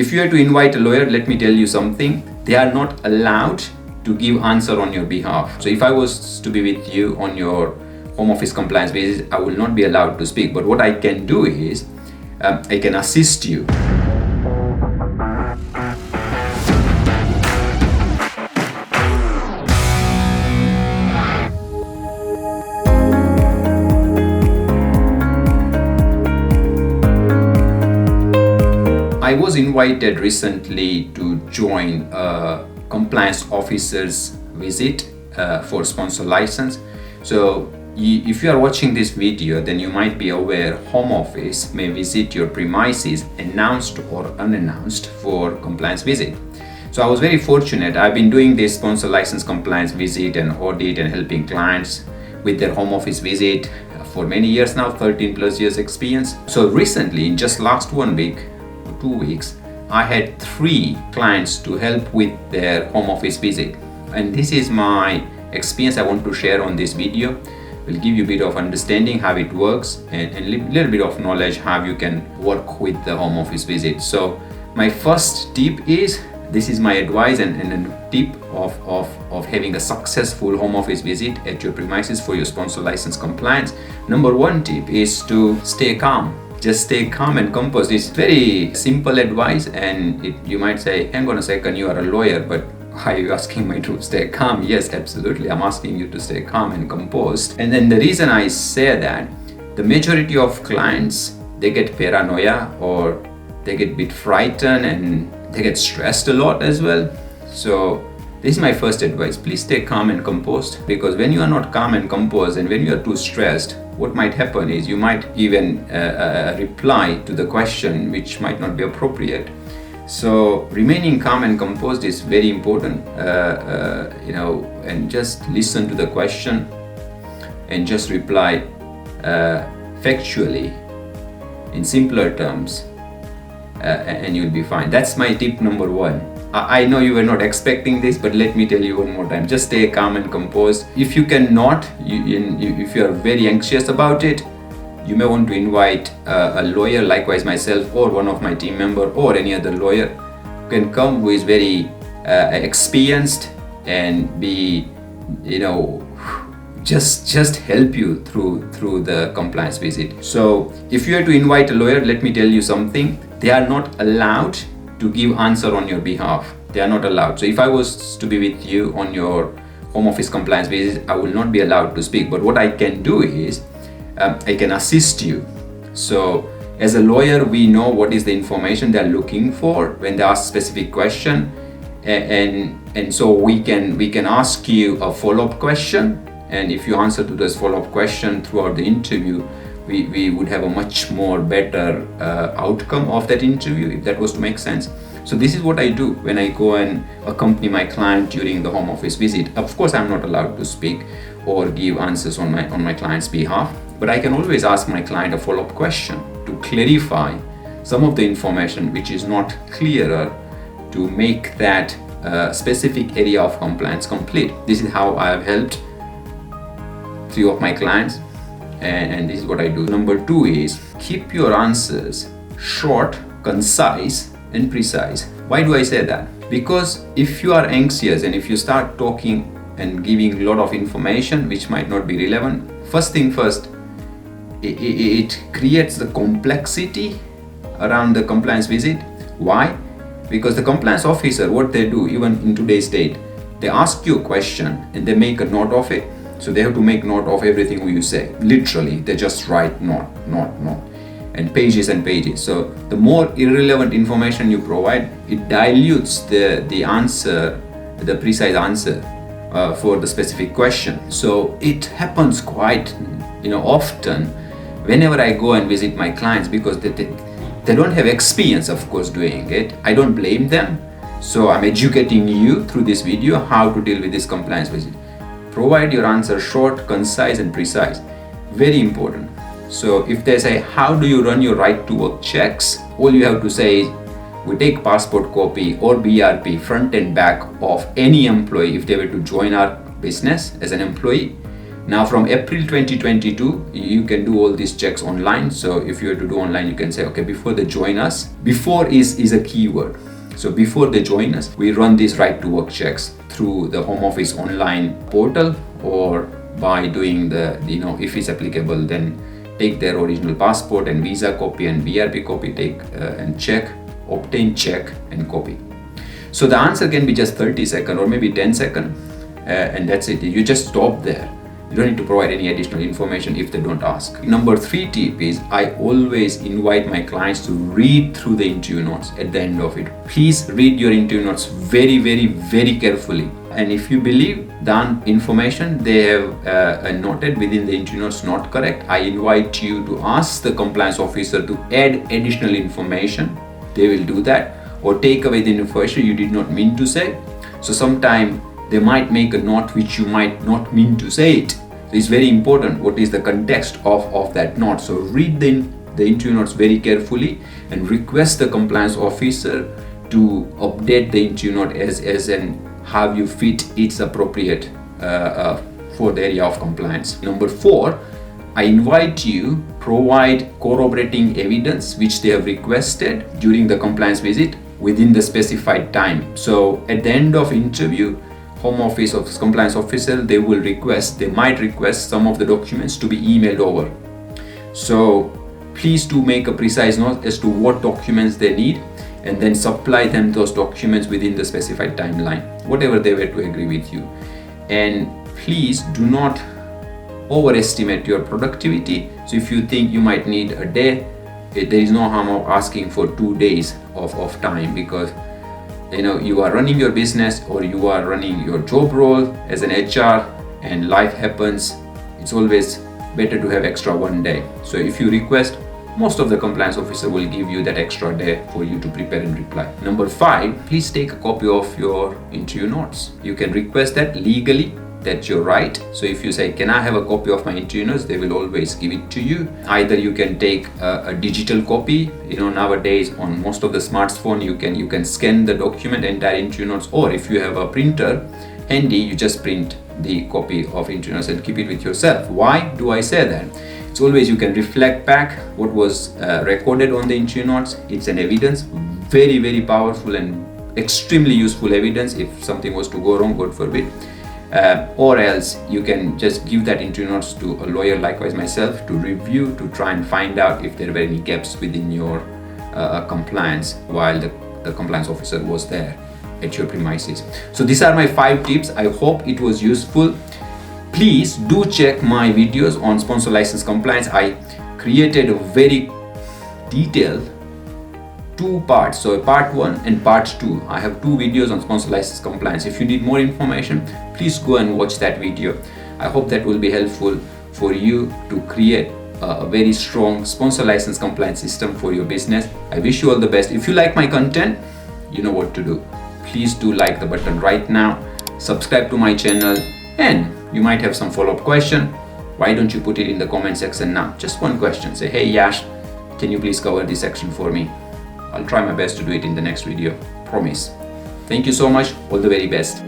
if you are to invite a lawyer, let me tell you something. They are not allowed to give answer on your behalf. So if I was to be with you on your home office compliance basis, I will not be allowed to speak. But what I can do is I can assist you. I was invited recently to join a compliance officer's visit for sponsor license. So if you are watching this video, then you might be aware Home Office may visit your premises announced or unannounced for compliance visit. So I was very fortunate. I've been doing this sponsor license compliance visit and audit and helping clients with their home office visit for many years now, 13 plus years experience. So recently, in just last 1 week, 2 weeks, I had 3 clients to help with their home office visit, and this is my experience I want to share on this video. Will give you a bit of understanding how it works and a little bit of knowledge how you can work with the home office visit. So my first tip is, this is my advice and a tip of having a successful home office visit at your premises for your sponsor license compliance. Number 1 tip is to stay calm. Just stay calm and composed. It's very simple advice, and you might say, hang on a second, you are a lawyer, but are you asking me to stay calm? Yes, absolutely. I'm asking you to stay calm and composed. And then the reason I say that, the majority of clients, they get paranoia or they get a bit frightened and they get stressed a lot as well. So this is my first advice. Please stay calm and composed, because when you are not calm and composed and when you are too stressed, what might happen is you might give a reply to the question which might not be appropriate. So remaining calm and composed is very important, and just listen to the question and just reply factually in simpler terms, and you'll be fine. That's my tip number 1. I know you were not expecting this, but let me tell you one more time. Just stay calm and composed. If you cannot, if you are very anxious about it, you may want to invite a lawyer, likewise myself or one of my team member or any other lawyer who can come, who is very experienced and be, just help you through the compliance visit. So if you are to invite a lawyer, let me tell you something. They are not allowed to give answer on your behalf. They are not allowed. So if I was to be with you on your home office compliance basis, I will not be allowed to speak. But what I can do is I can assist you. So as a lawyer, we know what is the information they're looking for when they ask specific question, and so we can ask you a follow-up question, and if you answer to this follow-up question throughout the interview, we would have a much more better outcome of that interview, if that was to make sense. So this is what I do when I go and accompany my client during the home office visit. Of course, I'm not allowed to speak or give answers on my client's behalf, but I can always ask my client a follow-up question to clarify some of the information which is not clearer, to make that specific area of compliance complete. This is how I have helped 3 of my clients. And this is what I do. Number 2 is keep your answers short, concise, and precise. Why do I say that? Because if you are anxious and if you start talking and giving a lot of information which might not be relevant, first thing first, it creates the complexity around the compliance visit. Why? Because the compliance officer, what they do, even in today's date, they ask you a question and they make a note of it. So they have to make note of everything you say. Literally, they just write note, and pages and pages. So the more irrelevant information you provide, it dilutes the answer, the precise answer for the specific question. So it happens quite often whenever I go and visit my clients, because they don't have experience, of course, doing it. I don't blame them. So I'm educating you through this video how to deal with this compliance visit. Provide your answer short, concise, and precise. Very important. So if they say, how do you run your right to work checks? All you have to say is, we take passport copy or BRP front and back of any employee if they were to join our business as an employee. Now from April 2022, you can do all these checks online. So if you were to do online, you can say, okay, before they join us, before is a keyword. So before they join us, we run these right to work checks through the Home Office online portal, or by doing the, if it's applicable, then take their original passport and visa copy and BRP copy, take and check, obtain check and copy. So the answer can be just 30 seconds or maybe 10 seconds, and that's it. You just stop there. You don't need to provide any additional information if they don't ask. Number 3 tip is, I always invite my clients to read through the interview notes at the end of it. Please read your interview notes very, very, very carefully. And if you believe the information they have noted within the interview notes not correct, I invite you to ask the compliance officer to add additional information. They will do that, or take away the information you did not mean to say. So sometimes they might make a note which you might not mean to say it. So it's very important what is the context of that note. So read the interview notes very carefully and request the compliance officer to update the interview note as and how you fit it's appropriate for the area of compliance. Number 4, I invite you provide corroborating evidence which they have requested during the compliance visit within the specified time. So at the end of interview, Home Office of compliance officer, they might request some of the documents to be emailed over. So please do make a precise note as to what documents they need, and then supply them those documents within the specified timeline, whatever they were to agree with you. And please do not overestimate your productivity. So if you think you might need a day, there is no harm of asking for 2 days of time, because you are running your business or you are running your job role as an HR, and life happens. It's always better to have extra 1 day. So if you request, most of the compliance officer will give you that extra day for you to prepare and reply. Number 5, please take a copy of your interview notes. You can request that legally. That's your right. So if you say, can I have a copy of my interview notes, they will always give it to you. Either you can take a digital copy. Nowadays on most of the smartphone, you can scan the document, entire interview notes, or if you have a printer handy, you just print the copy of interview notes and keep it with yourself. Why do I say that? It's always you can reflect back what was recorded on the interview notes. It's an evidence, very, very powerful and extremely useful evidence if something was to go wrong, God forbid. Or else you can just give that interview notes to a lawyer, likewise myself, to review, to try and find out if there were any gaps within your compliance while the compliance officer was there at your premises. So these are my 5 tips. I hope it was useful. Please do check my videos on sponsor license compliance. I created a very detailed 2 parts, so part 1 and part 2. I have 2 videos on sponsor license compliance. If you need more information, please go and watch that video. I hope that will be helpful for you to create a very strong sponsor license compliance system for your business. I wish you all the best. If you like my content, you know what to do. Please do like the button right now, subscribe to my channel, and you might have some follow-up question. Why don't you put it in the comment section now? Just one question. Say, hey Yash, can you please cover this section for me? I'll try my best to do it in the next video. Promise. Thank you so much. All the very best.